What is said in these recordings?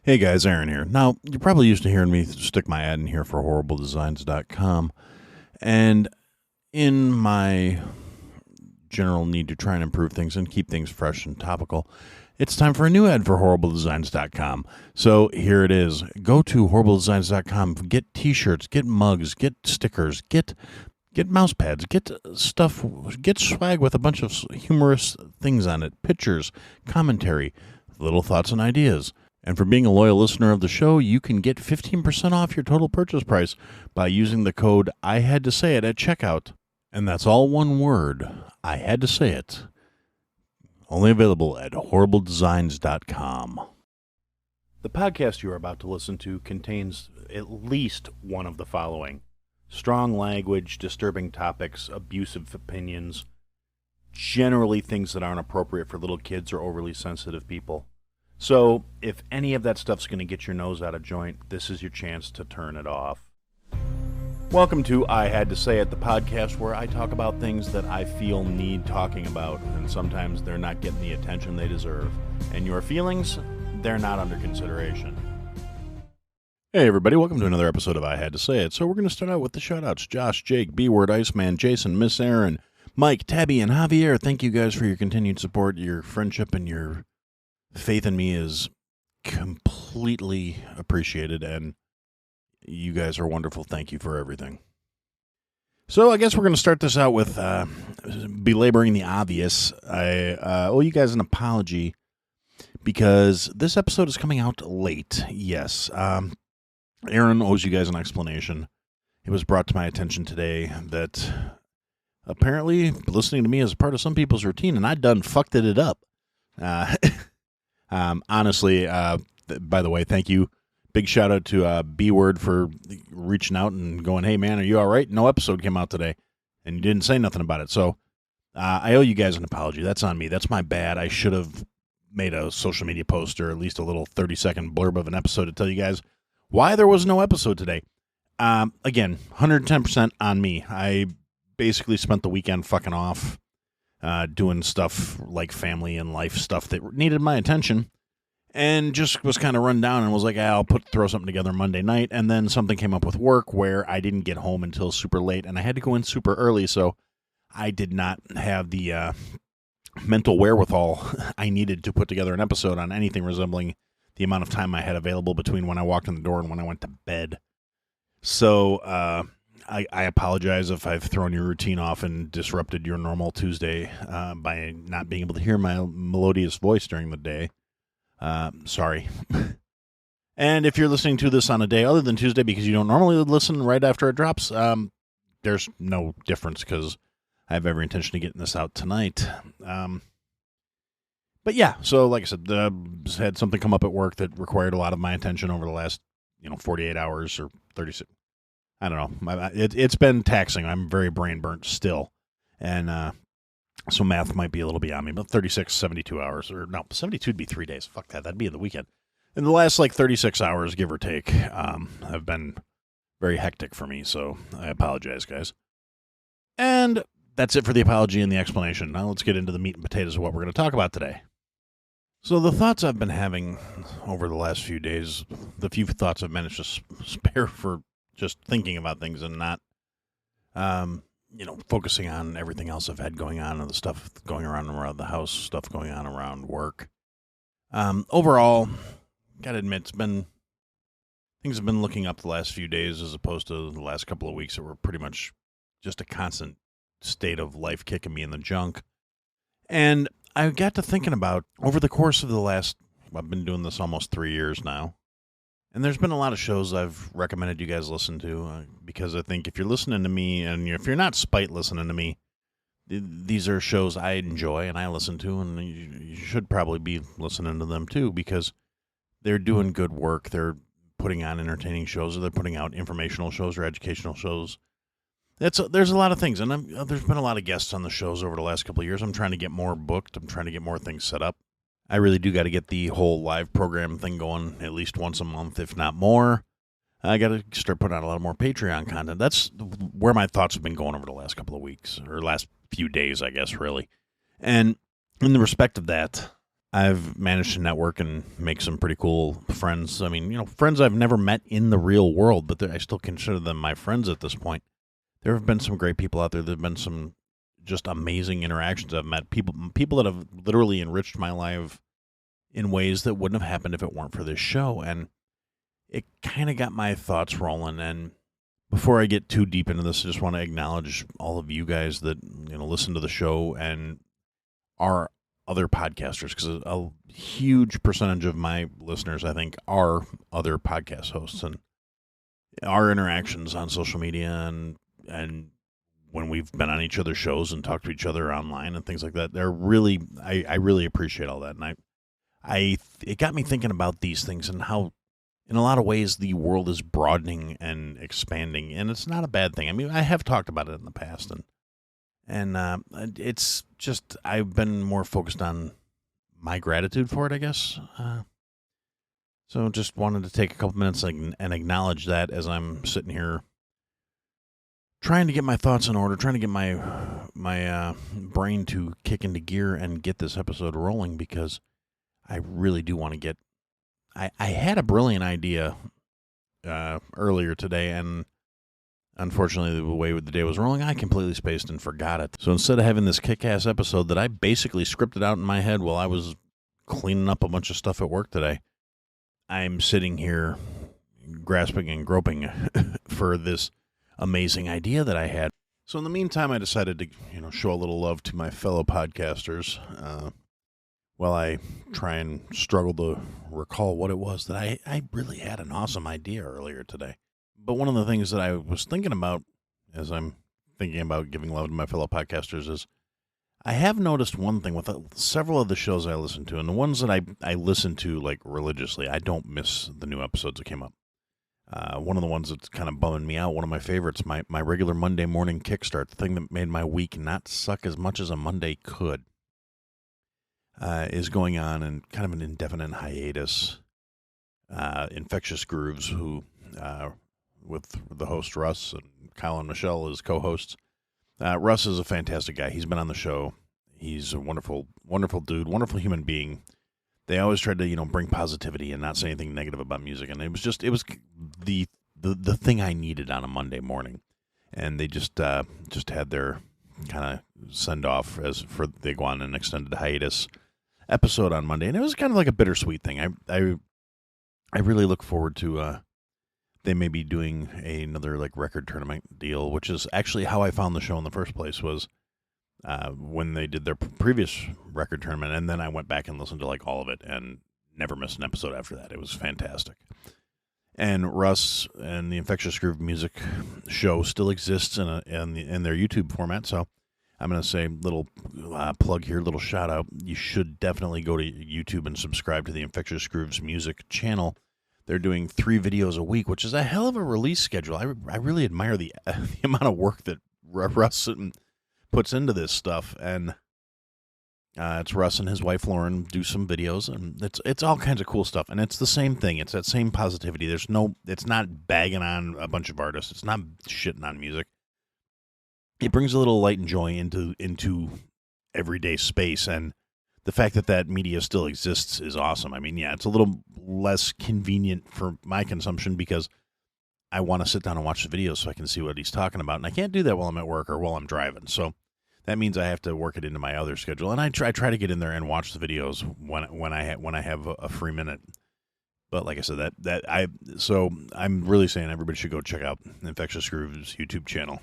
Hey guys, Aaron here. Now, you're probably used to hearing me stick my ad in here for horribledesigns.com. And in my general need to try and improve things and keep things fresh and topical, it's time for a new ad for horribledesigns.com. So here it is. Go to horribledesigns.com, get t-shirts, get mugs, get stickers, get mouse pads, get stuff, get swag with a bunch of humorous things on it, pictures, commentary, little thoughts and ideas. And for being a loyal listener of the show, you can get 15% off your total purchase price by using the code I had to say it at checkout. And that's all one word. I had to say it. Only available at horribledesigns.com. The podcast you are about to listen to contains at least one of the following: strong language, disturbing topics, abusive opinions, generally things that aren't appropriate for little kids or overly sensitive people. So, if any of that stuff's going to get your nose out of joint, this is your chance to turn it off. Welcome to I Had to Say It, the podcast where I talk about things that I feel need talking about, and sometimes they're not getting the attention they deserve. And your feelings, they're not under consideration. Hey everybody, welcome to another episode of I Had to Say It. So we're going to start out with the shoutouts. Josh, Jake, B-Word, Iceman, Jason, Miss Aaron, Mike, Tabby, and Javier. Thank you guys for your continued support, your friendship, and your faith in me is completely appreciated, and you guys are wonderful. Thank you for everything. So I guess we're going to start this out with belaboring the obvious. I owe you guys an apology because this episode is coming out late. Yes. Aaron owes you guys an explanation. It was brought to my attention today that apparently listening to me is part of some people's routine, and I done fucked it up. Honestly, by the way, thank you. Big shout out to B-Word for reaching out and going, hey man, are you all right? No episode came out today, and you didn't say nothing about it. So I owe you guys an apology. That's on me. That's my bad. I should have made a social media post or at least a little 30-second blurb of an episode to tell you guys why there was no episode today. Again, 110% on me. I basically spent the weekend fucking off. Doing stuff like family and life stuff that needed my attention, and just was kind of run down and was like, I'll throw something together Monday night, and then something came up with work where I didn't get home until super late, and I had to go in super early, so I did not have the mental wherewithal I needed to put together an episode on anything resembling the amount of time I had available between when I walked in the door and when I went to bed. So, I apologize if I've thrown your routine off and disrupted your normal Tuesday by not being able to hear my melodious voice during the day. Sorry. And if you're listening to this on a day other than Tuesday because you don't normally listen right after it drops, there's no difference because I have every intention of getting this out tonight. But yeah, so like I said, had something come up at work that required a lot of my attention over the last 48 hours or 36. I don't know. It's been taxing. I'm very brain burnt still. And so math might be a little beyond me, but 36, 72 hours. Or no, 72 would be 3 days. Fuck that. That'd be the weekend. In the last 36 hours, give or take, have been very hectic for me. So I apologize, guys. And that's it for the apology and the explanation. Now let's get into the meat and potatoes of what we're going to talk about today. So the thoughts I've been having over the last few days, the few thoughts I've managed to spare for just thinking about things and not, focusing on everything else I've had going on and the stuff going around the house, stuff going on around work. Overall, gotta admit, things have been looking up the last few days as opposed to the last couple of weeks that were pretty much just a constant state of life kicking me in the junk. And I got to thinking about over the course of I've been doing this almost 3 years now. And there's been a lot of shows I've recommended you guys listen to because I think if you're listening to me and if you're not spite listening to me, these are shows I enjoy and I listen to, and you should probably be listening to them too because they're doing good work. They're putting on entertaining shows, or they're putting out informational shows or educational shows. There's a lot of things, and there's been a lot of guests on the shows over the last couple of years. I'm trying to get more booked. I'm trying to get more things set up. I really do got to get the whole live program thing going at least once a month, if not more. I got to start putting out a lot more Patreon content. That's where my thoughts have been going over the last couple of weeks, or last few days, I guess, really. And in the respect of that, I've managed to network and make some pretty cool friends. I mean, friends I've never met in the real world, but I still consider them my friends at this point. There have been some great people out there. There have been some just amazing interactions I've met. People that have literally enriched my life in ways that wouldn't have happened if it weren't for this show. And it kind of got my thoughts rolling. And before I get too deep into this, I just want to acknowledge all of you guys that listen to the show and are other podcasters, because a huge percentage of my listeners, I think, are other podcast hosts, and our interactions on social media and when we've been on each other's shows and talked to each other online and things like that, they're really, I really appreciate all that. And it got me thinking about these things and how, in a lot of ways, the world is broadening and expanding, and it's not a bad thing. I mean, I have talked about it in the past, and it's just, I've been more focused on my gratitude for it, I guess. So just wanted to take a couple minutes and acknowledge that as I'm sitting here trying to get my thoughts in order, trying to get my brain to kick into gear and get this episode rolling, because I really do want to get... I had a brilliant idea earlier today, and unfortunately, the way the day was rolling, I completely spaced and forgot it. So instead of having this kick-ass episode that I basically scripted out in my head while I was cleaning up a bunch of stuff at work today, I'm sitting here grasping and groping for this amazing idea that I had. So in the meantime, I decided to, show a little love to my fellow podcasters while I try and struggle to recall what it was that I really had an awesome idea earlier today. But one of the things that I was thinking about as I'm thinking about giving love to my fellow podcasters is I have noticed one thing with several of the shows I listen to, and the ones that I listen to like religiously, I don't miss the new episodes that came up. One of the ones that's kind of bumming me out, one of my favorites, my regular Monday morning kickstart, the thing that made my week not suck as much as a Monday could, is going on in kind of an indefinite hiatus. Infectious Grooves, who... with the host Russ and Kyle and Michelle as co-hosts. Russ is a fantastic guy. He's been on the show. He's a wonderful, wonderful dude, wonderful human being. They always tried to, bring positivity and not say anything negative about music. And it was the thing I needed on a Monday morning. And they just had their kind of send off they go on an extended hiatus episode on Monday. And it was kind of like a bittersweet thing. I really look forward to, they may be doing another like record tournament deal, which is actually how I found the show in the first place, was when they did their previous record tournament, and then I went back and listened to like all of it and never missed an episode after that. It was fantastic. And Russ and the Infectious Groove Music show still exists in their YouTube format, so I'm going to say little plug here, little shout out. You should definitely go to YouTube and subscribe to the Infectious Grooves Music channel. They're doing 3 videos a week, which is a hell of a release schedule. I really admire the amount of work that Russ puts into this stuff. And it's Russ and his wife Lauren do some videos, and it's all kinds of cool stuff. And it's the same thing. It's that same positivity. It's not bagging on a bunch of artists. It's not shitting on music. It brings a little light and joy into everyday space, and the fact that media still exists is awesome. I mean, yeah, it's a little less convenient for my consumption because I want to sit down and watch the videos so I can see what he's talking about, and I can't do that while I'm at work or while I'm driving. So that means I have to work it into my other schedule, and I try to get in there and watch the videos when I have a free minute. But like I said, so I'm really saying everybody should go check out Infectious Grooves YouTube channel.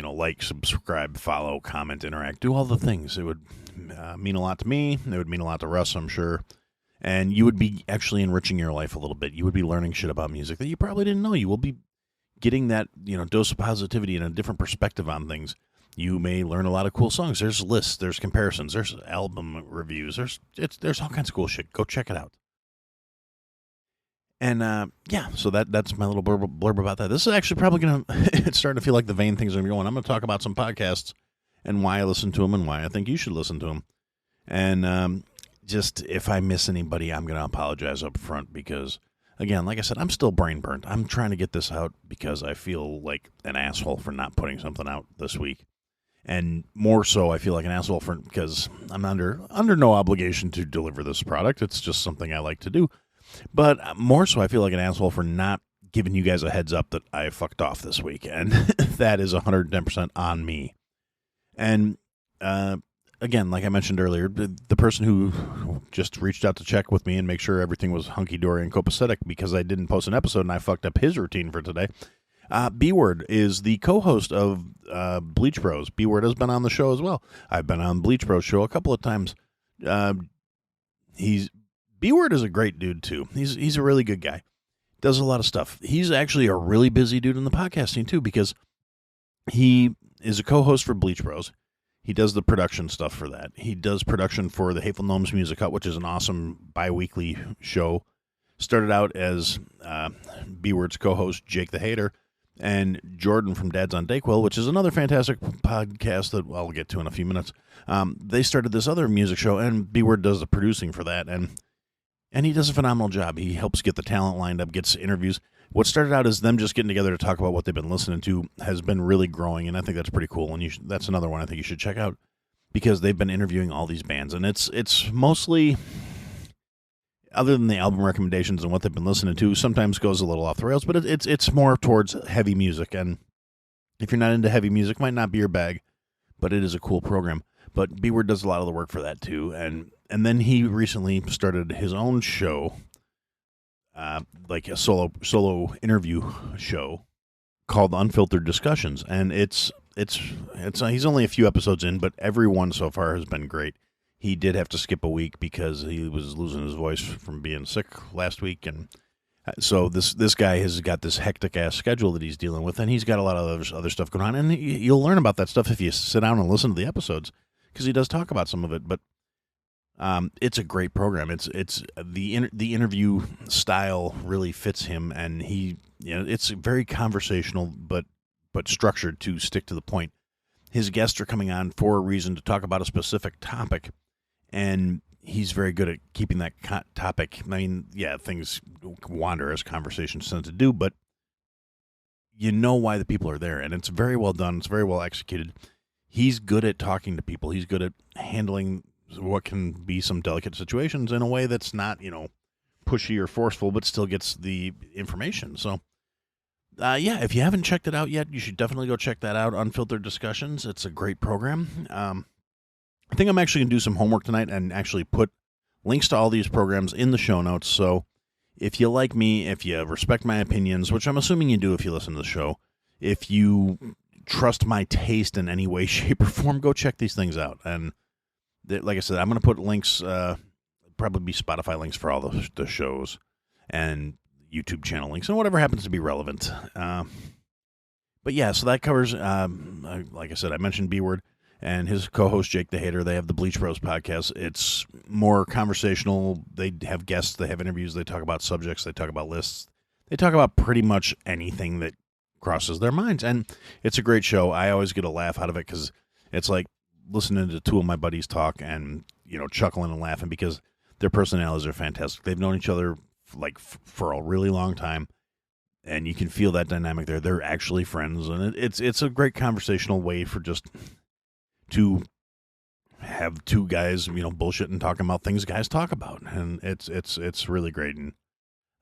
Like, subscribe, follow, comment, interact, do all the things. It would mean a lot to me. It would mean a lot to Russ, I'm sure. And you would be actually enriching your life a little bit. You would be learning shit about music that you probably didn't know. You will be getting that, dose of positivity and a different perspective on things. You may learn a lot of cool songs. There's lists, there's comparisons, there's album reviews, there's all kinds of cool shit. Go check it out. And, so that's my little blurb about that. This is actually probably going to, it's starting to feel like the vein things are going. I'm going to talk about some podcasts and why I listen to them and why I think you should listen to them. And just if I miss anybody, I'm going to apologize up front because, again, like I said, I'm still brain burnt. I'm trying to get this out because I feel like an asshole for not putting something out this week. And more so, I feel like an asshole because I'm under no obligation to deliver this product. It's just something I like to do. But more so, I feel like an asshole for not giving you guys a heads up that I fucked off this week, and that is 110% on me. And again, like I mentioned earlier, the person who just reached out to check with me and make sure everything was hunky-dory and copacetic because I didn't post an episode and I fucked up his routine for today. B-Word is the co-host of Bleach Bros. B-Word has been on the show as well. I've been on Bleach Bros show a couple of times. B-Word is a great dude, too. He's a really good guy. Does a lot of stuff. He's actually a really busy dude in the podcasting, too, because he is a co-host for Bleach Bros. He does the production stuff for that. He does production for the Hateful Gnomes Music Hut, which is an awesome bi-weekly show. Started out as B-Word's co-host, Jake the Hater, and Jordan from Dads on Dayquil, which is another fantastic podcast that I'll get to in a few minutes. They started this other music show, and B-Word does the producing for that, and he does a phenomenal job. He helps get the talent lined up, gets interviews. What started out as them just getting together to talk about what they've been listening to has been really growing, and I think that's pretty cool, and that's another one I think you should check out, because they've been interviewing all these bands, and it's mostly, other than the album recommendations and what they've been listening to, sometimes goes a little off the rails, but it's more towards heavy music, and if you're not into heavy music, might not be your bag, but it is a cool program. But B-Word does a lot of the work for that, too, and then he recently started his own show, like a solo interview show called Unfiltered Discussions, and it's he's only a few episodes in, but every one so far has been great. He did have to skip a week because he was losing his voice from being sick last week, and so this guy has got this hectic ass schedule that he's dealing with, and he's got a lot of other stuff going on, and you'll learn about that stuff if you sit down and listen to the episodes, because he does talk about some of it, but it's a great program. It's the interview style really fits him, and it's very conversational, but structured to stick to the point. His guests are coming on for a reason to talk about a specific topic, and he's very good at keeping that topic. I mean, yeah, things wander as conversations tend to do, but you know why the people are there, and it's very well done. It's very well executed. He's good at talking to people. He's good at handling what can be some delicate situations in a way that's not, pushy or forceful, but still gets the information. So, if you haven't checked it out yet, you should definitely go check that out, Unfiltered Discussions. It's a great program. I think I'm actually going to do some homework tonight and actually put links to all these programs in the show notes. So if you like me, if you respect my opinions, which I'm assuming you do if you listen to the show, if you trust my taste in any way, shape, or form, go check these things out. And like I said, I'm going to put links, probably be Spotify links for all the shows and YouTube channel links and whatever happens to be relevant. But yeah, so that covers, like I said, I mentioned B-Word and his co-host Jake the Hater. They have the Bleach Bros podcast. It's more conversational. They have guests. They have interviews. They talk about subjects. They talk about lists. They talk about pretty much anything that crosses their minds. And it's a great show. I always get a laugh out of it because it's like listening to two of my buddies talk and, chuckling and laughing because their personalities are fantastic. They've known each other for a really long time, and you can feel that dynamic there. They're actually friends, and it's a great conversational way for just to have two guys, bullshitting, talking about things guys talk about, and it's really great, and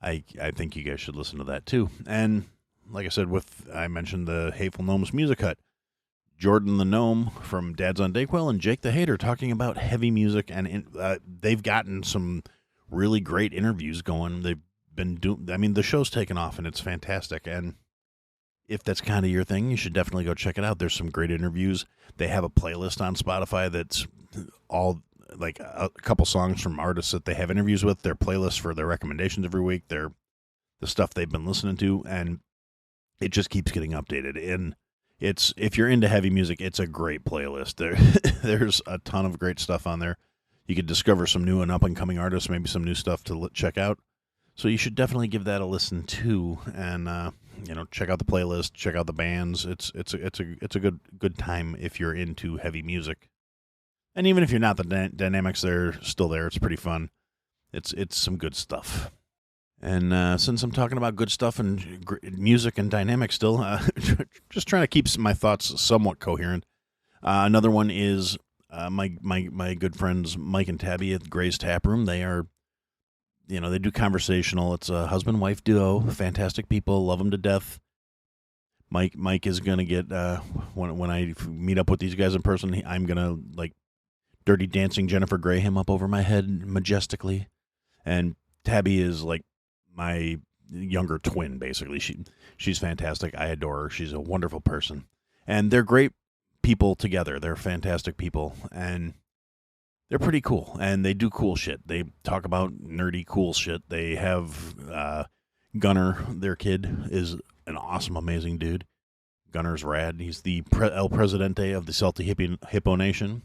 I think you guys should listen to that too. And like I said, I mentioned the Hateful Gnomes Music Hut, Jordan the Gnome from Dads on Dayquil and Jake the Hater talking about heavy music, and they've gotten some really great interviews going. They've been the show's taken off, and it's fantastic, and if that's kind of your thing, you should definitely go check it out. There's some great interviews. They have a playlist on Spotify that's all like a couple songs from artists that they have interviews with, their playlists for their recommendations every week, the stuff they've been listening to, and it just keeps getting updated. And if you're into heavy music, it's a great playlist. There's a ton of great stuff on there. You could discover some new and up-and-coming artists, maybe some new stuff to check out. So you should definitely give that a listen too, and check out the playlist, check out the bands. It's a good time if you're into heavy music, and even if you're not, the dynamics there still there. It's pretty fun. It's some good stuff. And since I'm talking about good stuff and music and dynamics still, just trying to keep my thoughts somewhat coherent. Another one is my good friends Mike and Tabby at Gray's Tap Room. They are they do conversational. It's a husband-wife duo, fantastic people, love them to death. Mike is gonna get when I meet up with these guys in person, I'm gonna like Dirty Dancing Jennifer Grey him up over my head majestically, and Tabby is like my younger twin, basically. She's fantastic. I adore her. She's a wonderful person, and they're great people together. They're fantastic people, and they're pretty cool, and they do cool shit. They talk about nerdy cool shit. They have Gunner, their kid, is an awesome, amazing dude. Gunner's rad. He's the El Presidente of the Salty Hippo Nation.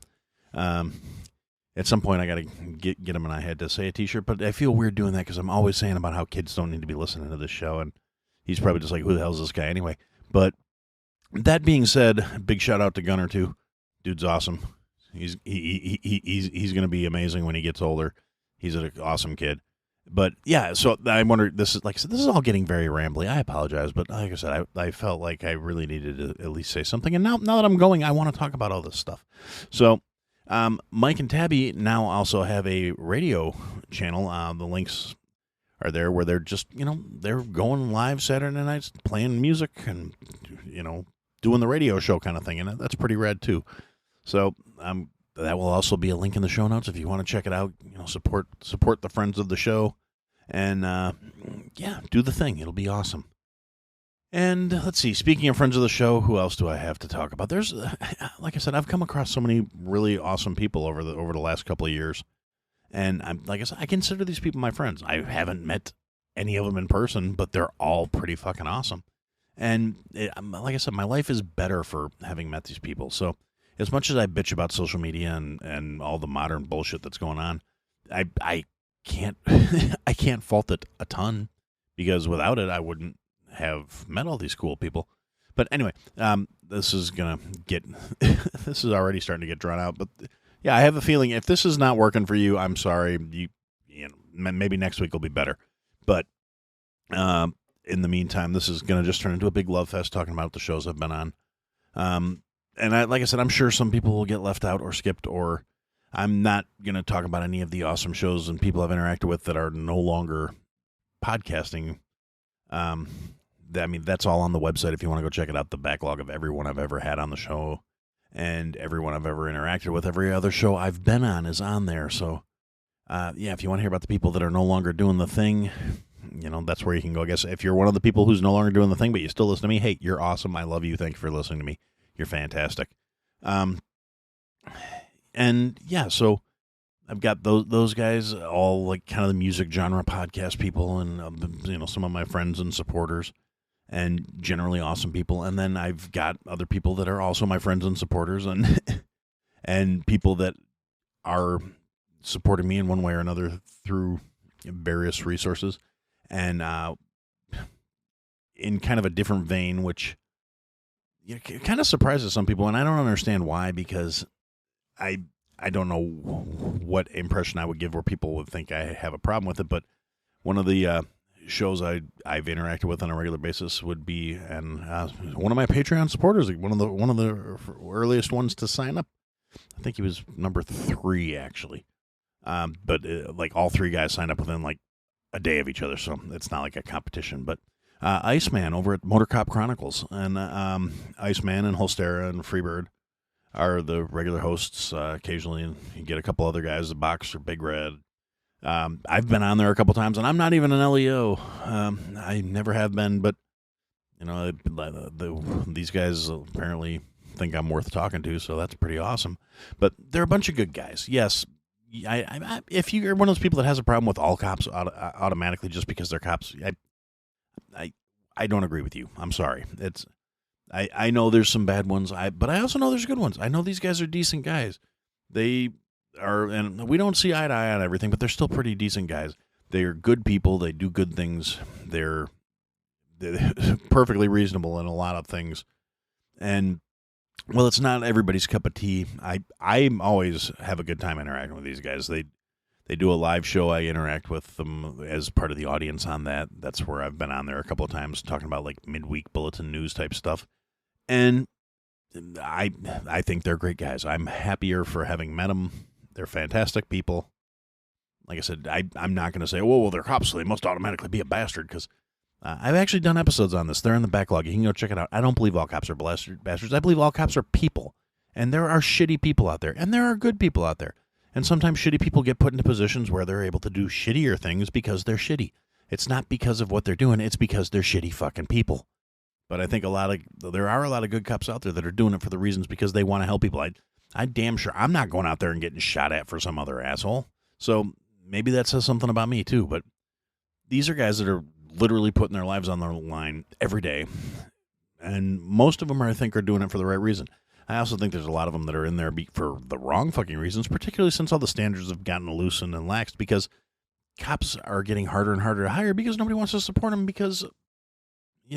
At some point, I got to get him, and I had to say a T-shirt, but I feel weird doing that because I'm always saying about how kids don't need to be listening to this show, and he's probably just like, who the hell is this guy anyway? But that being said, big shout out to Gunner too. Dude's awesome. He's going to be amazing when he gets older. He's an awesome kid. But yeah, so I wonder. This is like I said, this is all getting very rambly. I apologize, but like I said, I felt like I really needed to at least say something. And now that I'm going, I want to talk about all this stuff. So. Mike and Tabby now also have a radio channel. The links are there where they're just, they're going live Saturday nights playing music and, doing the radio show kind of thing. And that's pretty rad too. So that will also be a link in the show notes if you want to check it out. Support the friends of the show and, do the thing. It'll be awesome. And let's see, speaking of friends of the show, who else do I have to talk about? There's, like I said, I've come across so many really awesome people over the last couple of years. And like I said, I consider these people my friends. I haven't met any of them in person, but they're all pretty fucking awesome. And like I said, my life is better for having met these people. So as much as I bitch about social media and all the modern bullshit that's going on, I can't I can't fault it a ton, because without it, I wouldn't have met all these cool people. But anyway, this is gonna get this is already starting to get drawn out. But yeah, I have a feeling if this is not working for you, I'm sorry. Maybe next week will be better. But in the meantime, this is gonna just turn into a big love fest talking about the shows I've been on. And like I said, I'm sure some people will get left out or skipped, or I'm not gonna talk about any of the awesome shows and people I've interacted with that are no longer podcasting. That's all on the website if you want to go check it out. The backlog of everyone I've ever had on the show and everyone I've ever interacted with. Every other show I've been on is on there. So, if you want to hear about the people that are no longer doing the thing, that's where you can go. I guess if you're one of the people who's no longer doing the thing, but you still listen to me, hey, you're awesome. I love you. Thank you for listening to me. You're fantastic. So I've got those guys, all like kind of the music genre podcast people, and some of my friends and supporters, and generally awesome people. And then I've got other people that are also my friends and supporters, and and people that are supporting me in one way or another through various resources, and in kind of a different vein, which kind of surprises some people, and I don't understand why, because I don't know what impression I would give where people would think I have a problem with it, but one of the shows I've interacted with on a regular basis would be, and one of my Patreon supporters, one of the earliest ones to sign up. I think he was number 3 actually, but like all 3 guys signed up within like a day of each other, so it's not like a competition. But Iceman over at Motor Cop Chronicles, and Iceman and Holstera and Freebird are the regular hosts. Occasionally you get a couple other guys, the Box or Big Red. I've been on there a couple times, and I'm not even an LEO. I never have been, but these guys apparently think I'm worth talking to, so that's pretty awesome. But they're a bunch of good guys. Yes, if you're one of those people that has a problem with all cops automatically just because they're cops, I don't agree with you. I'm sorry. I know there's some bad ones, but I also know there's good ones. I know these guys are decent guys. They are, and we don't see eye to eye on everything, but they're still pretty decent guys. They are good people. They do good things. They're perfectly reasonable in a lot of things. And, well, it's not everybody's cup of tea. I always have a good time interacting with these guys. They do a live show. I interact with them as part of the audience on that. That's where I've been on there a couple of times talking about like midweek bulletin news type stuff. And I think they're great guys. I'm happier for having met them. They're fantastic people. like I said, I'm not going to say, well, they're cops, so they must automatically be a bastard, because I've actually done episodes on this. They're in the backlog. You can go check it out. I don't believe all cops are bastards. I believe all cops are people. And there are shitty people out there. And there are good people out there. And sometimes shitty people get put into positions where they're able to do shittier things because they're shitty. It's not because of what they're doing. It's because they're shitty fucking people. But I think there are a lot of good cops out there that are doing it for the reasons because they want to help people. I damn sure I'm not going out there and getting shot at for some other asshole. So maybe that says something about me too. But these are guys that are literally putting their lives on the line every day. And most of them, I think, are doing it for the right reason. I also think there's a lot of them that are in there for the wrong fucking reasons, particularly since all the standards have gotten loosened and laxed, because cops are getting harder and harder to hire because nobody wants to support them because,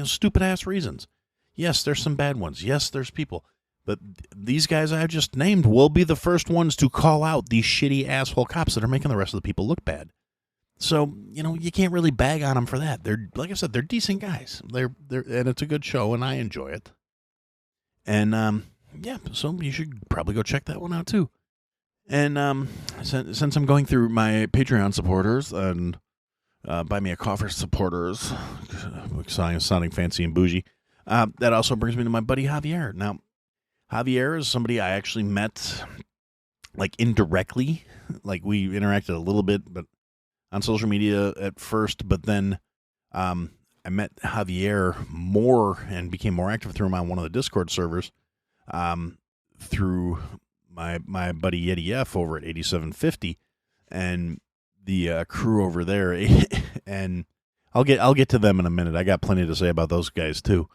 stupid-ass reasons. Yes, there's some bad ones. Yes, there's people. But these guys I just named will be the first ones to call out these shitty asshole cops that are making the rest of the people look bad. So, you can't really bag on them for that. They're, like I said, they're decent guys. And it's a good show, and I enjoy it. And, yeah, so you should probably go check that one out, too. And since I'm going through my Patreon supporters and Buy Me a Coffee supporters, sounding fancy and bougie, that also brings me to my buddy Javier. Now, Javier is somebody I actually met, indirectly. We interacted a little bit, but on social media at first, but then I met Javier more and became more active through him on one of the Discord servers through my buddy Yeti F over at 8750 and the crew over there. And I'll get to them in a minute. I got plenty to say about those guys too.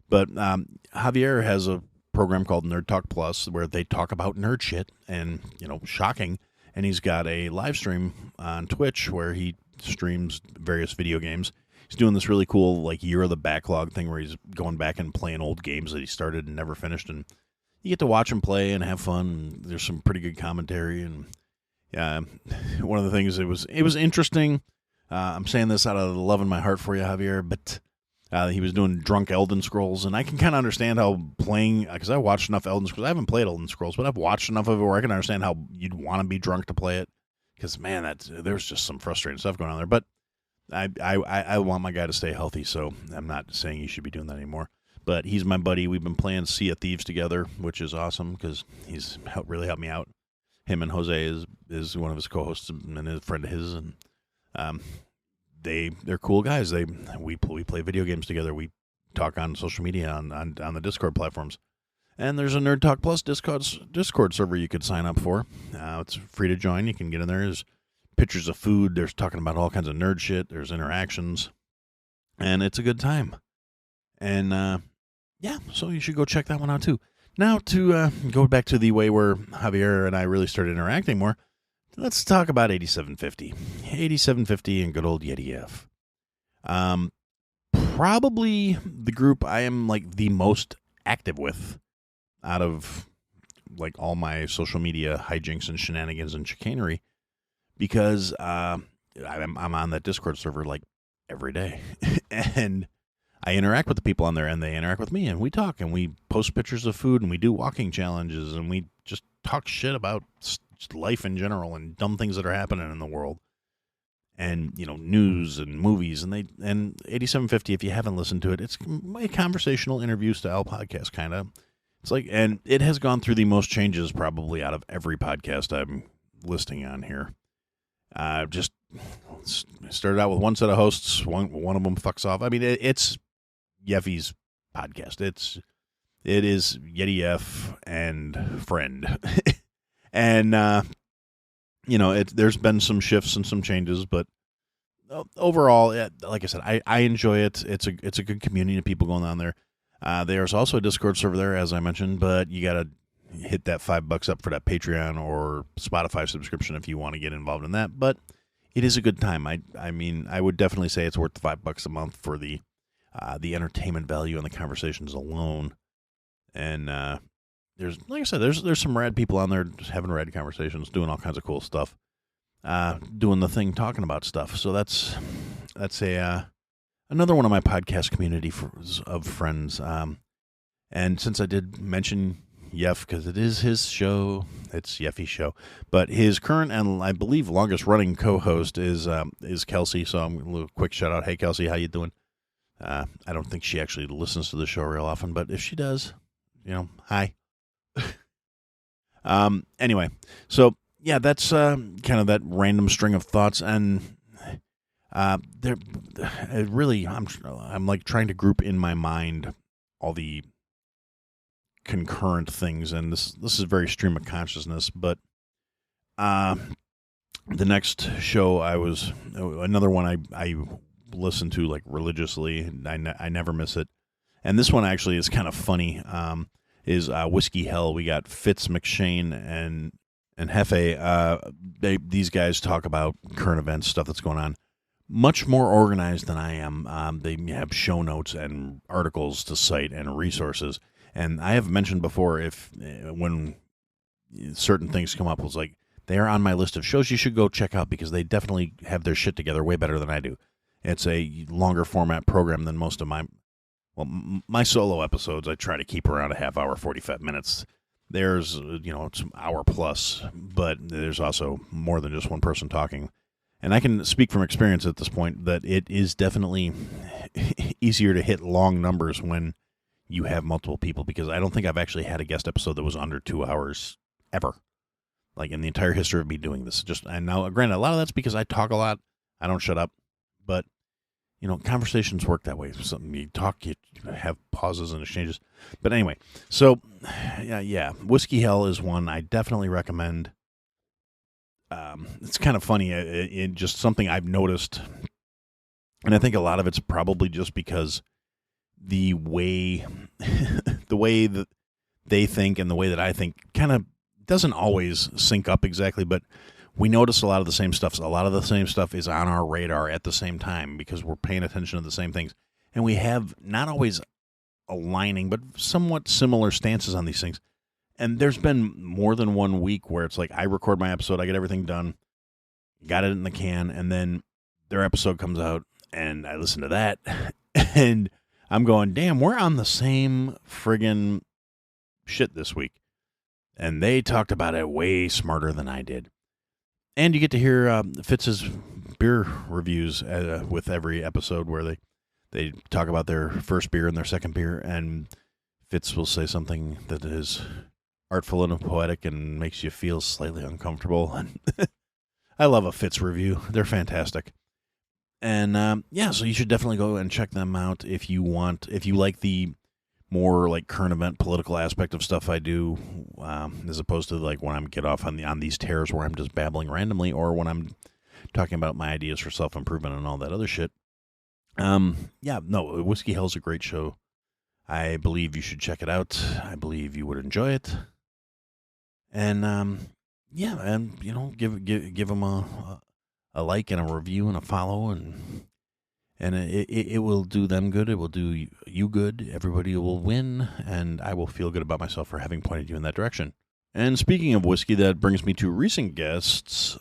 But Javier has a program called Nerd Talk Plus where they talk about nerd shit and, shocking. And he's got a live stream on Twitch where he streams various video games. He's doing this really cool, year of the backlog thing where he's going back and playing old games that he started and never finished. And you get to watch him play and have fun. And there's some pretty good commentary. And yeah, one of the things, it was interesting. I'm saying this out of the love in my heart for you, Javier, but he was doing drunk Elden Scrolls, and I can kind of understand how playing, because I watched enough Elden Scrolls. I haven't played Elden Scrolls, but I've watched enough of it where I can understand how you'd want to be drunk to play it, because, man, there's just some frustrating stuff going on there. But I want my guy to stay healthy, so I'm not saying he should be doing that anymore. But he's my buddy. We've been playing Sea of Thieves together, which is awesome, because he's really helped me out. Him and Jose is one of his co-hosts and a friend of his, and they're cool guys. We play video games together. We talk on social media on the Discord platforms. And there's a Nerd Talk Plus Discord server you could sign up for. It's free to join. You can get in there. There's pictures of food. There's talking about all kinds of nerd shit. There's interactions. And it's a good time. And, yeah, so you should go check that one out too. Now to go back to the way where Javier and I really started interacting more, let's talk about 8750. 8750 and good old Yeti F. Probably the group I am the most active with out of all my social media hijinks and shenanigans and chicanery, because I'm on that Discord server every day. And I interact with the people on there, and they interact with me, and we talk, and we post pictures of food, and we do walking challenges, and we just talk shit about life in general and dumb things that are happening in the world, and news and movies. And 8750, if you haven't listened to it, it's a conversational interview style podcast, kind of. It's and it has gone through the most changes probably out of every podcast I'm listing on here. Just started out with one set of hosts. One of them fucks off. I mean, it's Yeffy's podcast. It is Yeti F and friend. And, there's been some shifts and some changes, but overall, like I said, I enjoy it. It's a good community of people going on there. There's also a Discord server there, as I mentioned, but you got to hit that $5 up for that Patreon or Spotify subscription if you want to get involved in that. But it is a good time. I mean, I would definitely say it's worth the $5 a month for the entertainment value and the conversations alone. And there's, like I said, there's some rad people on there just having rad conversations, doing all kinds of cool stuff, doing the thing, talking about stuff. So that's another one of my podcast community of friends. And since I did mention Yef, because it is his show. It's Yeffy's show. But his current and I believe longest running co-host is Kelsey. So I'm a little quick shout out. Hey Kelsey, how you doing? I don't think she actually listens to the show real often, but if she does, hi. Anyway, so yeah, that's kind of that random string of thoughts, and there, really, I'm like trying to group in my mind all the concurrent things, and this is very stream of consciousness. But the next show another one I listen to like religiously, and I never miss it. And this one actually is kind of funny. Is Whiskey Hell. We got Fitz McShane and Hefe. These guys talk about current events, stuff that's going on. Much more organized than I am. They have show notes and articles to cite and resources. And I have mentioned before, when certain things come up, it was like, they are on my list of shows you should go check out because they definitely have their shit together way better than I do. It's a longer format program than most of my solo episodes. I try to keep around a half hour, 45 minutes. There's, it's an hour plus, but there's also more than just one person talking. And I can speak from experience at this point that it is definitely easier to hit long numbers when you have multiple people, because I don't think I've actually had a guest episode that was under 2 hours ever, like in the entire history of me doing this. And now, granted, a lot of that's because I talk a lot. I don't shut up, but conversations work that way. Something you talk, you have pauses and exchanges. But anyway, so yeah, Whiskey Hell is one I definitely recommend. It's kind of funny, it just something I've noticed, and I think a lot of it's probably just because the way that they think and the way that I think kind of doesn't always sync up exactly, but we notice a lot of the same stuff. A lot of the same stuff is on our radar at the same time because we're paying attention to the same things. And we have not always aligning, but somewhat similar stances on these things. And there's been more than 1 week where it's like I record my episode, I get everything done, got it in the can, and then their episode comes out, and I listen to that, and I'm going, damn, we're on the same friggin' shit this week. And they talked about it way smarter than I did. And you get to hear Fitz's beer reviews with every episode where they talk about their first beer and their second beer, and Fitz will say something that is artful and poetic and makes you feel slightly uncomfortable. And I love a Fitz review. They're fantastic. And so you should definitely go and check them out if you like the more like current event political aspect of stuff I do, as opposed to like when I get off on these tears where I'm just babbling randomly, or when I'm talking about my ideas for self-improvement and all that other shit. Whiskey Hell's a great show. I believe you should check it out. I believe you would enjoy it. And give them a like and a review and a follow, and it will do them good. It will do you good. Everybody will win, and I will feel good about myself for having pointed you in that direction. And speaking of whiskey, that brings me to recent guests,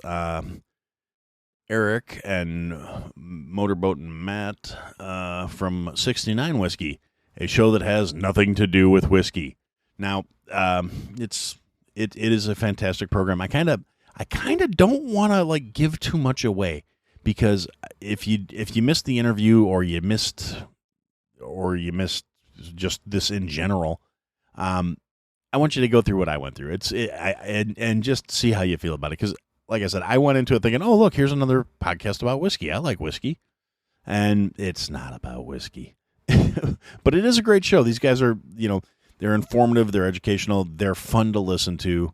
Eric and Motorboat and Matt from 69 Whiskey, a show that has nothing to do with whiskey. Now, it is a fantastic program. I kind of don't want to like give too much away, because if you missed the interview or you missed just this in general, I want you to go through what I went through. And just see how you feel about it. Because, like I said, I went into it thinking, oh, look, here's another podcast about whiskey. I like whiskey. And it's not about whiskey. But it is a great show. These guys are, they're informative, they're educational, they're fun to listen to.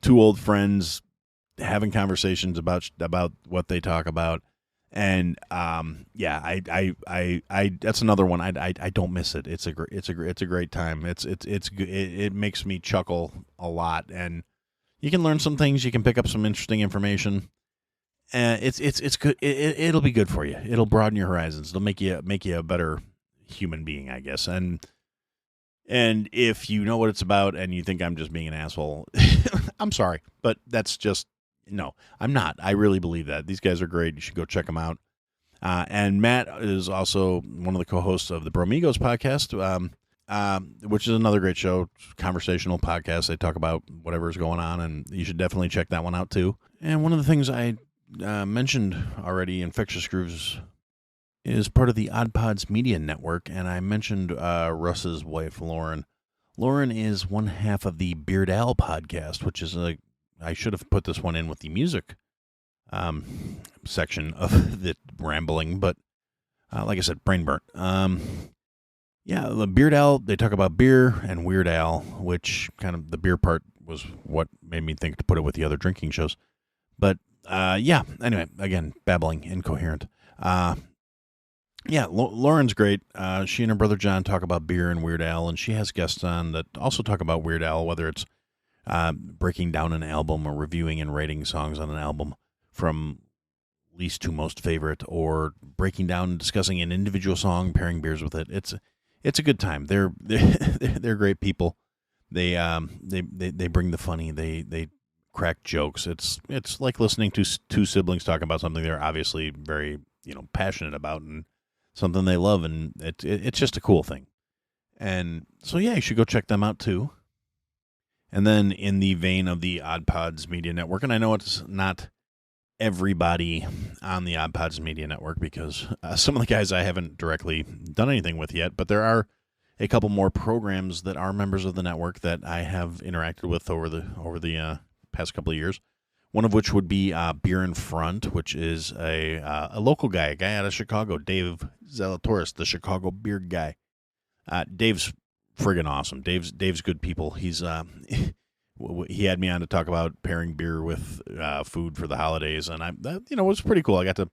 Two old friends having conversations about what they talk about. And I that's another one. I don't miss it. It's a great time. It makes me chuckle a lot, and you can learn some things. You can pick up some interesting information. It's good. It'll be good for you. It'll broaden your horizons. It'll make you a better human being, I guess. And if you know what it's about and you think I'm just being an asshole, I'm sorry, but that's just. No, I'm not. I really believe that. These guys are great. You should go check them out. And Matt is also one of the co-hosts of the Bromigos podcast. which is another great show, conversational podcast. They talk about whatever's going on, and you should definitely check that one out too. And one of the things I mentioned already, Infectious Grooves is part of the Odd Pods Media Network, and I mentioned Russ's wife, Lauren. Lauren is one half of the Beard Al podcast, which is I should have put this one in with the music section of the rambling, but like I said, brain burnt. Yeah, the Beard Al, they talk about beer and Weird Al, which kind of the beer part was what made me think to put it with the other drinking shows. But yeah, anyway, again, babbling, incoherent. Yeah, Lauren's great. She and her brother John talk about beer and Weird Al, and she has guests on that also talk about Weird Al, whether it's breaking down an album or reviewing and rating songs on an album from least to most favorite, or breaking down and discussing an individual song, pairing beers with it. It's a good time. They're great people. They bring the funny. They crack jokes. It's like listening to two siblings talk about something they're obviously very passionate about and something they love, and it's just a cool thing. And so yeah, you should go check them out too. And then in the vein of the Odd Pods Media Network, and I know it's not everybody on the Odd Pods Media Network because some of the guys I haven't directly done anything with yet, but there are a couple more programs that are members of the network that I have interacted with over the past couple of years. One of which would be Beer in Front, which is a local guy, a guy out of Chicago, Dave Zalatoris, the Chicago beer guy. Dave's friggin' awesome. Dave's good people. He's he had me on to talk about pairing beer with food for the holidays, and it was pretty cool. I got to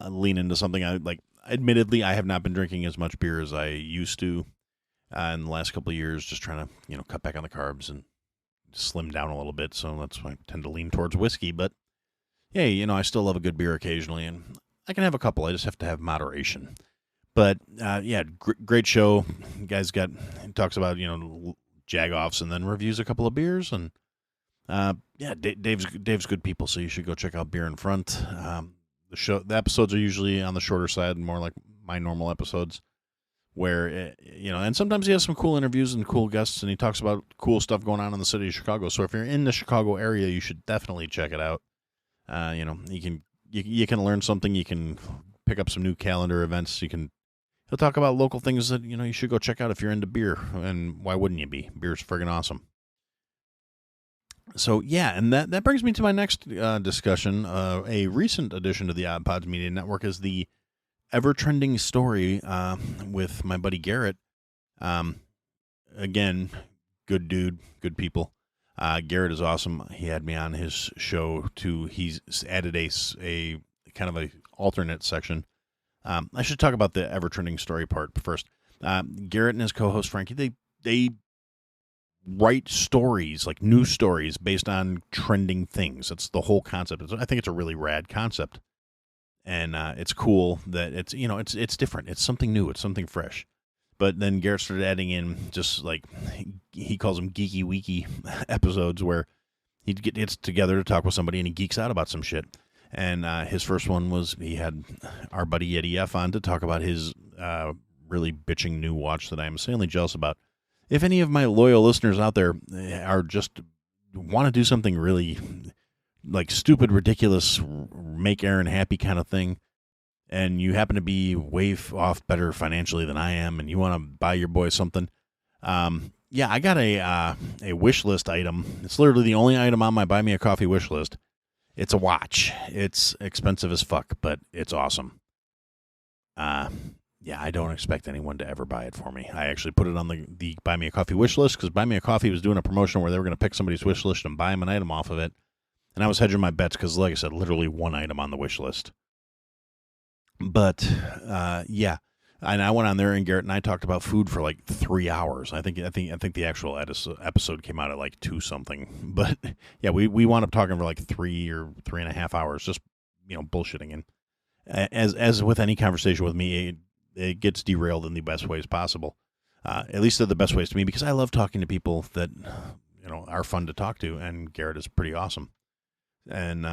lean into something I like. Admittedly, I have not been drinking as much beer as I used to in the last couple of years, just trying to cut back on the carbs and slim down a little bit, so that's why I tend to lean towards whiskey. But hey, I still love a good beer occasionally, and I can have a couple. I just have to have moderation. But yeah, great show. Guys talks about jag-offs and then reviews a couple of beers, and yeah, Dave's good people. So you should go check out Beer in Front. The episodes are usually on the shorter side, more like my normal episodes. Where, and sometimes he has some cool interviews and cool guests, and he talks about cool stuff going on in the city of Chicago. So if you're in the Chicago area, you should definitely check it out. You can learn something. You can pick up some new calendar events. He'll talk about local things that, you should go check out if you're into beer. And why wouldn't you be? Beer's friggin' awesome. So, yeah, and that brings me to my next discussion. A recent addition to the Odd Pods Media Network is the ever-trending story with my buddy Garrett. Again, good dude, good people. Garrett is awesome. He had me on his show too. He's added a kind of a alternate section. I should talk about the ever-trending story part first. Garrett and his co-host Frankie, they write stories, like news stories, based on trending things. That's the whole concept. I think it's a really rad concept. And it's cool that it's different. It's something new. It's something fresh. But then Garrett started adding in just like he calls them geeky weeky episodes where he gets together to talk with somebody and he geeks out about some shit. And his first one was he had our buddy Eddie F on to talk about his really bitching new watch that I am insanely jealous about. If any of my loyal listeners out there are just want to do something really like stupid, ridiculous, make Aaron happy kind of thing, and you happen to be way off better financially than I am, and you want to buy your boy something, yeah, I got a wish list item. It's literally the only item on my Buy Me a Coffee wish list. It's a watch. It's expensive as fuck, but it's awesome. Yeah, I don't expect anyone to ever buy it for me. I actually put it on the Buy Me a Coffee wish list because Buy Me a Coffee was doing a promotion where they were going to pick somebody's wish list and buy them an item off of it. And I was hedging my bets because, like I said, literally one item on the wish list. But, yeah. And I went on there, and Garrett and I talked about food for like 3 hours. I think the actual episode came out at like 2-something. But, yeah, we wound up talking for like 3 or 3.5 hours, just, bullshitting. And as with any conversation with me, it gets derailed in the best ways possible. At least they're the best ways to me, because I love talking to people that, are fun to talk to, and Garrett is pretty awesome. And,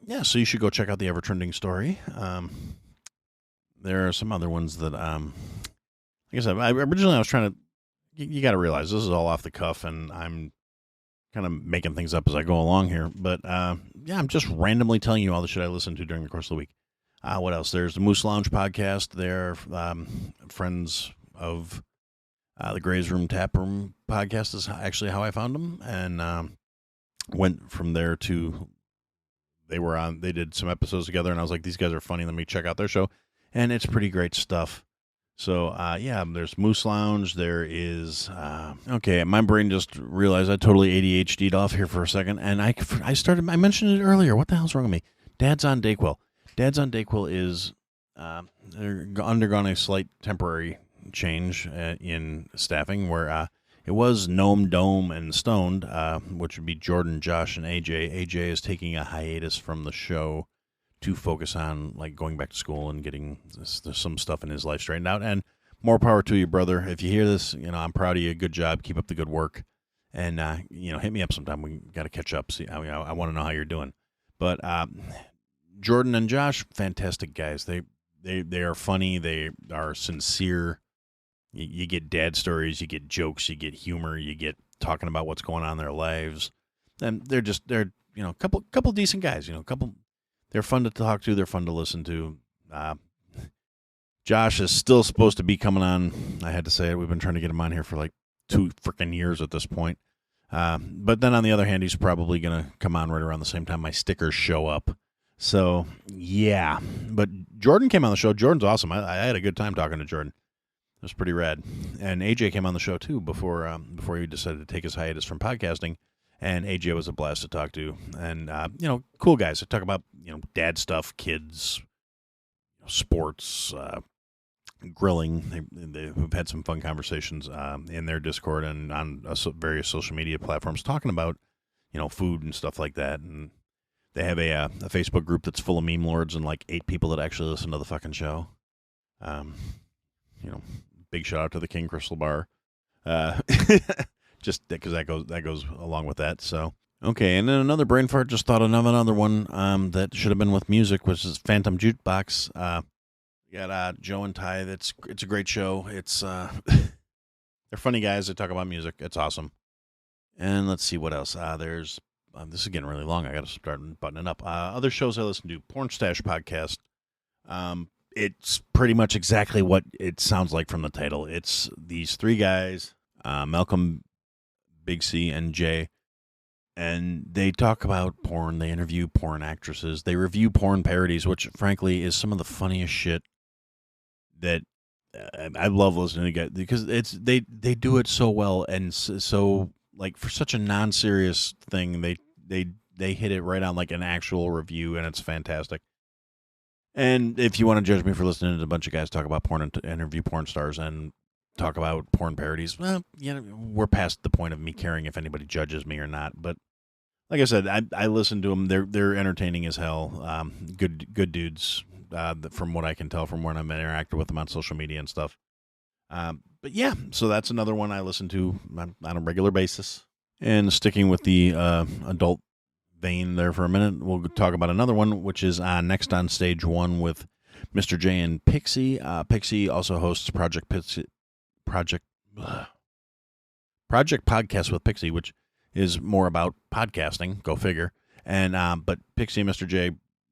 yeah, so you should go check out the ever-trending story. There are some other ones that, like I said, originally I was trying to you got to realize this is all off the cuff, and I'm kind of making things up as I go along here. But yeah, I'm just randomly telling you all the shit I listened to during the course of the week. What else? There's the Moose Lounge podcast. They're friends of the Gray's Room Tap Room podcast is actually how I found them, and went from there to they did some episodes together, and I was like, these guys are funny. Let me check out their show, and it's pretty great stuff. So, yeah, there's Moose Lounge. There is, okay, my brain just realized I totally ADHD'd off here for a second, and I mentioned it earlier. What the hell's wrong with me? Dad's on Dayquil. Dad's on Dayquil is, they're undergone a slight temporary change in staffing where it was Gnome, Dome, and Stoned, which would be Jordan, Josh, and AJ. AJ is taking a hiatus from the show to focus on like going back to school and getting some stuff in his life straightened out. And more power to you, brother. If you hear this, I'm proud of you. Good job. Keep up the good work. And, hit me up sometime. We got to catch up. See, I want to know how you're doing. But Jordan and Josh, fantastic guys. They are funny. They are sincere. You get dad stories. You get jokes. You get humor. You get talking about what's going on in their lives. And they're a couple decent guys. They're fun to talk to. They're fun to listen to. Josh is still supposed to be coming on. I had to say it. We've been trying to get him on here for like 2 freaking years at this point. But then on the other hand, he's probably going to come on right around the same time my stickers show up. So, yeah. But Jordan came on the show. Jordan's awesome. I had a good time talking to Jordan. It was pretty rad. And AJ came on the show, too, before he decided to take his hiatus from podcasting. And AJ was a blast to talk to. And, cool guys. They talk about, dad stuff, kids, sports, grilling. We've had some fun conversations in their Discord and on various social media platforms talking about, food and stuff like that. And they have a Facebook group that's full of meme lords and like 8 people that actually listen to the fucking show. Big shout out to the King Crystal Bar. Just because that goes along with that. So, okay, and then another brain fart, just thought of another one that should have been with music, which is Phantom Jukebox. We got Joe and Ty. It's a great show. It's they're funny guys. They talk about music. It's awesome. And let's see what else. There's this is getting really long. I got to start buttoning up. Other shows I listen to, Porn Stash podcast. It's pretty much exactly what it sounds like from the title. It's these 3 guys, Malcolm, Big C, and Jay, and they talk about porn. They interview porn actresses. They review porn parodies, which frankly is some of the funniest shit that I love listening to guys because they do it so well and so like for such a non-serious thing they hit it right on like an actual review, and it's fantastic. And if you want to judge me for listening to a bunch of guys talk about porn and interview porn stars and talk about porn parodies, well, we're past the point of me caring if anybody judges me or not. But like I said, I listen to them. They're entertaining as hell. Good dudes, from what I can tell from when I'm interacting with them on social media and stuff. But yeah, so that's another one I listen to on a regular basis. And sticking with the adult vein there for a minute, we'll talk about another one, which is Next on Stage 1 with Mr. J and Pixie. Pixie also hosts Project Podcast with Pixie, which is more about podcasting. Go figure. And but Pixie and Mr. J,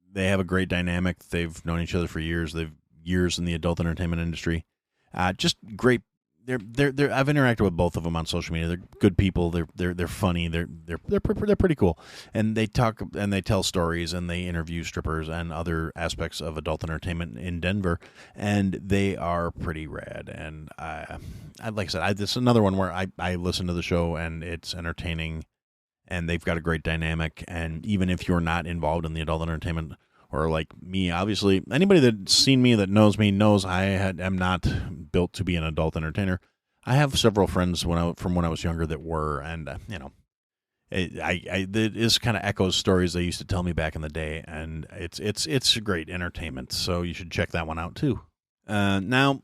they have a great dynamic. They've known each other for years. They've years in the adult entertainment industry. Just great. They're I've interacted with both of them on social media. They're good people. They're funny. They're pretty cool. And they talk and they tell stories and they interview strippers and other aspects of adult entertainment in Denver. And they are pretty rad. And like I said, this is another one where I listen to the show and it's entertaining. And they've got a great dynamic. And even if you're not involved in the adult entertainment, or like me, obviously, anybody that's seen me that knows me knows I am not built to be an adult entertainer. I have several friends from when I was younger that were, and it kind of echoes stories they used to tell me back in the day, and it's great entertainment. So you should check that one out too. Now,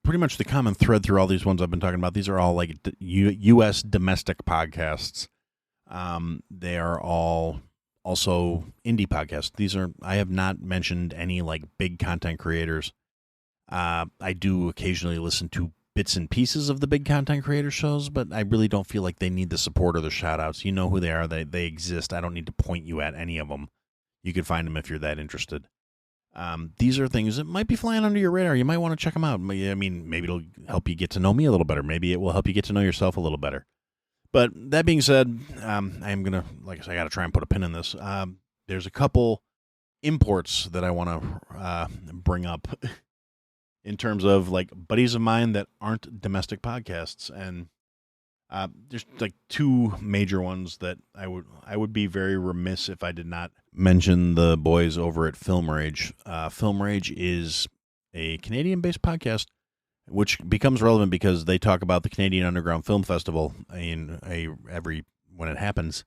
pretty much the common thread through all these ones I've been talking about, these are all like U.S. domestic podcasts. They are all also indie podcasts. I have not mentioned any like big content creators. I do occasionally listen to bits and pieces of the big content creator shows, but I really don't feel like they need the support or the shout outs. You know who they are. They exist. I don't need to point you at any of them. You could find them if you're that interested. These are things that might be flying under your radar. You might want to check them out. I mean, maybe it'll help you get to know me a little better. Maybe it will help you get to know yourself a little better. But that being said, I'm going to, like I said, I got to try and put a pin in this. There's a couple imports that I want to bring up in terms of like buddies of mine that aren't domestic podcasts. And there's like two major ones that I would be very remiss if I did not mention the boys over at Film Rage. Film Rage is a Canadian-based podcast, which becomes relevant because they talk about the Canadian Underground Film Festival when it happens,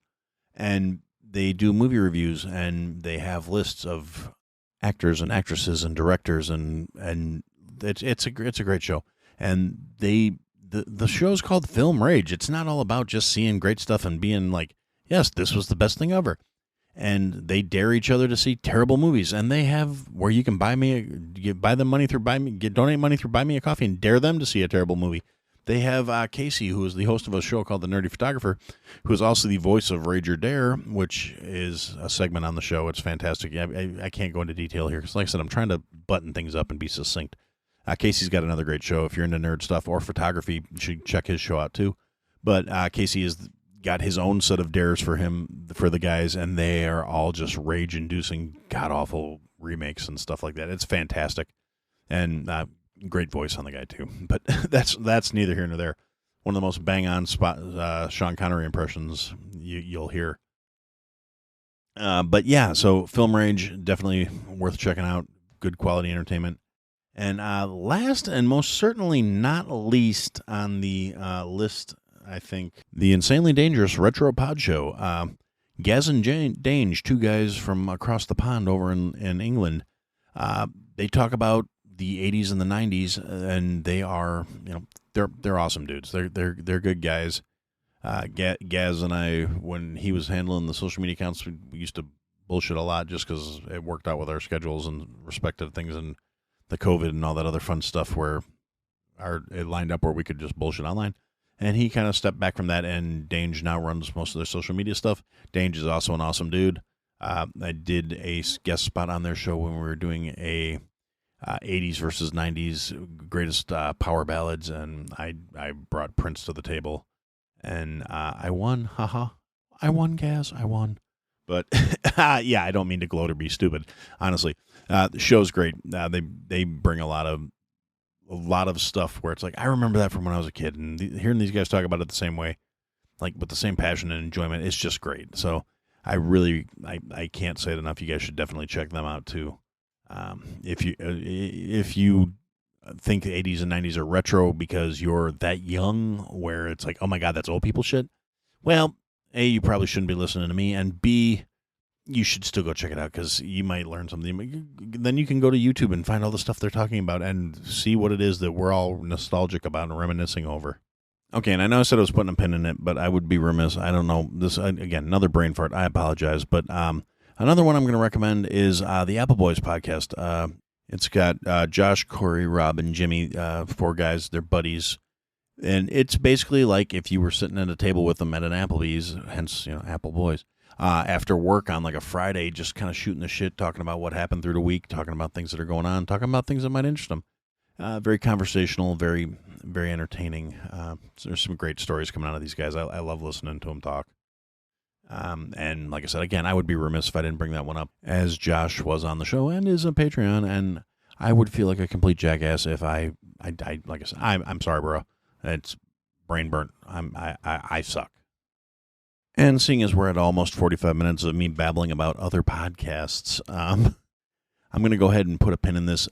and they do movie reviews, and they have lists of actors and actresses and directors, and it's a great show, and The show's called Film Rage. It's not all about just seeing great stuff and being like, yes, this was the best thing ever. And they dare each other to see terrible movies. And they have where you can donate money through Buy Me a Coffee and dare them to see a terrible movie. They have Casey, who is the host of a show called The Nerdy Photographer, who is also the voice of Rage or Dare, which is a segment on the show. It's fantastic. I can't go into detail here because, like I said, I'm trying to button things up and be succinct. Casey's got another great show. If you're into nerd stuff or photography, you should check his show out too. But Casey has got his own set of dares for the guys, and they are all just rage-inducing, god-awful remakes and stuff like that. It's fantastic. And great voice on the guy too. But that's neither here nor there. One of the most bang-on Sean Connery impressions you'll hear. But yeah, so Film Rage, definitely worth checking out. Good quality entertainment. And last and most certainly not least on the list, I think, the Insanely Dangerous Retro Pod Show. Gaz and Dange, two guys from across the pond over in England, they talk about the 80s and the 90s, and they are, they're awesome dudes. They're good guys. Gaz and I, when he was handling the social media accounts, we used to bullshit a lot just because it worked out with our schedules and respective things and the COVID and all that other fun stuff where it lined up where we could just bullshit online. And he kind of stepped back from that, and Dange now runs most of their social media stuff. Dange is also an awesome dude. I did a guest spot on their show when we were doing a 80s versus 90s greatest power ballads, and I brought Prince to the table, and I won. Haha. I won, Gaz. I won. But yeah, I don't mean to gloat or be stupid. Honestly, the show's great. They bring a lot of stuff where it's like, I remember that from when I was a kid, and hearing these guys talk about it the same way, like with the same passion and enjoyment, it's just great. So I can't say it enough. You guys should definitely check them out too. If you think the 80s and 90s are retro because you're that young, where it's like, oh my God, that's old people shit. Well, A, you probably shouldn't be listening to me, and B, you should still go check it out because you might learn something. Then you can go to YouTube and find all the stuff they're talking about and see what it is that we're all nostalgic about and reminiscing over. Okay, and I know I said I was putting a pin in it, but I would be remiss. I don't know. This, again, another brain fart. I apologize. But another one I'm going to recommend is the Apple Boys podcast. It's got Josh, Corey, Rob, and Jimmy, four guys. They're buddies. And it's basically like if you were sitting at a table with them at an Applebee's, hence, Apple Boys, after work on like a Friday, just kind of shooting the shit, talking about what happened through the week, talking about things that are going on, talking about things that might interest them. Very conversational, very, very entertaining. There's some great stories coming out of these guys. I love listening to them talk. And like I said, again, I would be remiss if I didn't bring that one up, as Josh was on the show and is a Patreon, and I would feel like a complete jackass if I like I said, I'm sorry, bro. It's brain burnt. I suck. And seeing as we're at almost 45 minutes of me babbling about other podcasts, I'm going to go ahead and put a pin in this.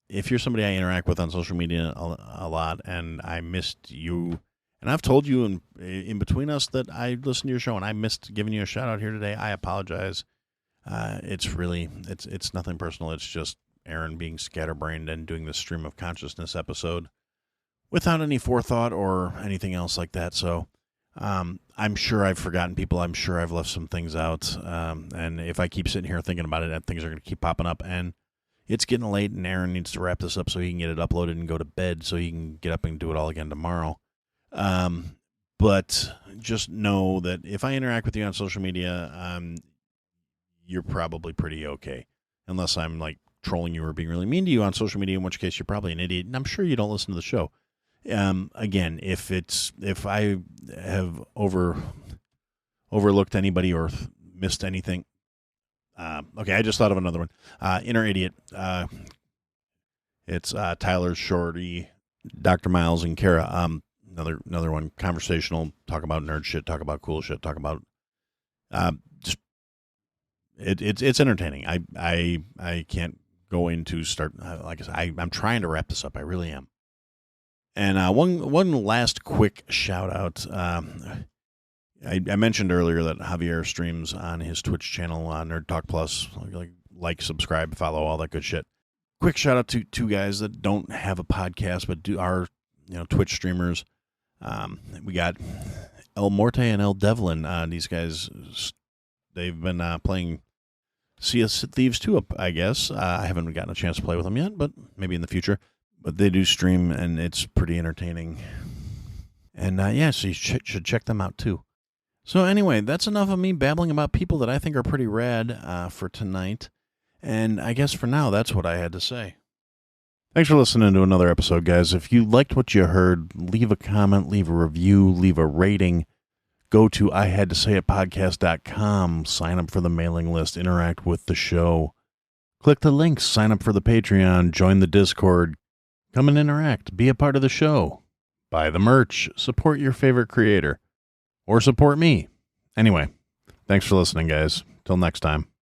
If you're somebody I interact with on social media a lot, and I missed you, and I've told you in between us that I listened to your show, and I missed giving you a shout out here today, I apologize. It's nothing personal. It's just Aaron being scatterbrained and doing the stream of consciousness episode without any forethought or anything else like that. So I'm sure I've forgotten people. I'm sure I've left some things out. And if I keep sitting here thinking about it, things are going to keep popping up. And it's getting late, and Aaron needs to wrap this up so he can get it uploaded and go to bed so he can get up and do it all again tomorrow. But just know that if I interact with you on social media, you're probably pretty okay. Unless I'm like trolling you or being really mean to you on social media, in which case you're probably an idiot, and I'm sure you don't listen to the show. Again, if I have overlooked anybody or missed anything, okay, I just thought of another one. Inner Idiot. It's Tyler, Shorty, Dr. Miles, and Kara. Another one, conversational, talk about nerd shit, talk about cool shit, talk about just it's entertaining. I can't go into start like I said, I'm trying to wrap this up. I really am. And one last quick shout out. I mentioned earlier that Javier streams on his Twitch channel, Nerd Talk Plus. Like, subscribe, follow, all that good shit. Quick shout out to two guys that don't have a podcast but are Twitch streamers. We got El Morte and El Devlin. These guys, they've been playing Sea of Thieves 2, I guess. I haven't gotten a chance to play with them yet, but maybe in the future. But they do stream, and it's pretty entertaining. And so you should check them out too. So anyway, that's enough of me babbling about people that I think are pretty rad for tonight. And I guess for now, that's what I had to say. Thanks for listening to another episode, guys. If you liked what you heard, leave a comment, leave a review, leave a rating. Go to ihadtosayitpodcast.com, sign up for the mailing list, interact with the show. Click the links, sign up for the Patreon, join the Discord. Come and interact, be a part of the show. Buy the merch, support your favorite creator. Or support me. Anyway, thanks for listening, guys. Till next time.